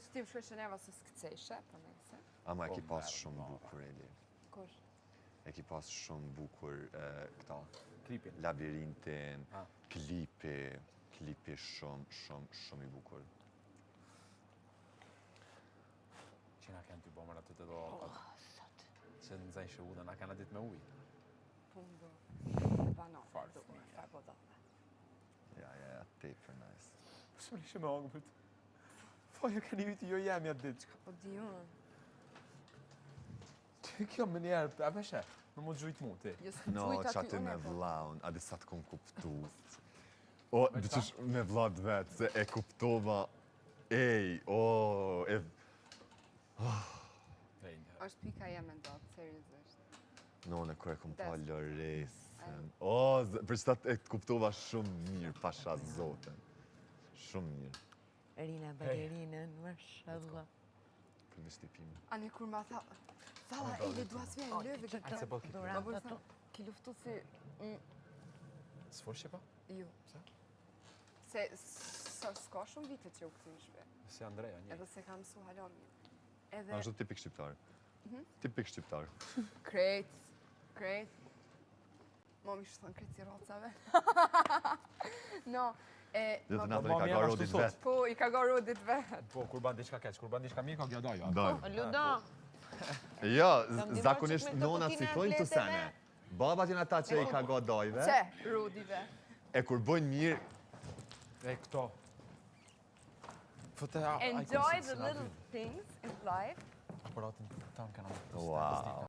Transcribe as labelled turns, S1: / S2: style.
S1: që ti më shkoj që neva se s'këcejshe, për nëse.
S2: Ama e ki pas shumë bukur, Eli.
S1: Kush?
S2: E ki pas shumë bukur këta.
S3: Klipin.
S2: Labirintin, klipi shumë i bukur.
S3: Që na kanë ty bomër aty të do... Që në zajnë shë na kanë ditë me uj.
S1: Pundo. Banon.
S3: Farë.
S2: Ja, tepër nice.
S3: Shumë lishe me angë, pëtë. Faja ka një viti jo jemi atë ditë.
S1: Po di unë.
S3: Që kjo më njerë, a peshe, në mu të gjujtë mu, ti.
S2: No, që aty me vlaun, a disa të kom kuptu. O, dyqysh me vlad vetë, se e kuptova,
S1: Është pika jeme ndotë, seriosisht.
S2: No, në kërë e kom pa Loresën. Për që ta e kuptova shumë mirë, pasha zoten. Shumë mirë.
S4: Rina balerinën, mashallah.
S2: Për në shtipim.
S1: Ani kur ma tha, thalla, Eli, dua s'vjen lëve
S3: Aqë se
S1: këtë.
S3: po kipi.
S1: Ma bërë tha, ki luftu si...
S3: S'for që pa?
S1: Ju. Se s'ka shumë vite që u këthy në shpe.
S3: Si Andreja, një.
S1: Edhe se kam mësu hala mirë.
S2: A është tipik shqiptar. Tipik shqiptar.
S1: Krejt. Mami shë thënë krejt si rocave. No,
S2: Dhe të natër i ka ga rodit vetë.
S1: po, i ka ga rodit vetë.
S3: Po, kur ban diçka keq, kur ban diçka mirë, ka gjada jo.
S2: Dojë.
S4: Ludo,
S2: Ja,
S4: ndihmoj
S2: zakonisht
S4: qik me
S2: nonat
S4: këto
S2: citojnë të
S4: kutine
S2: sene. Babat janë ata që i ka ga dojve.
S1: Që, rodive.
S2: E kur bëjnë mirë,
S3: E këto.
S1: Enjoy the little things in life.
S3: Aparatin tam kanë.
S2: wow.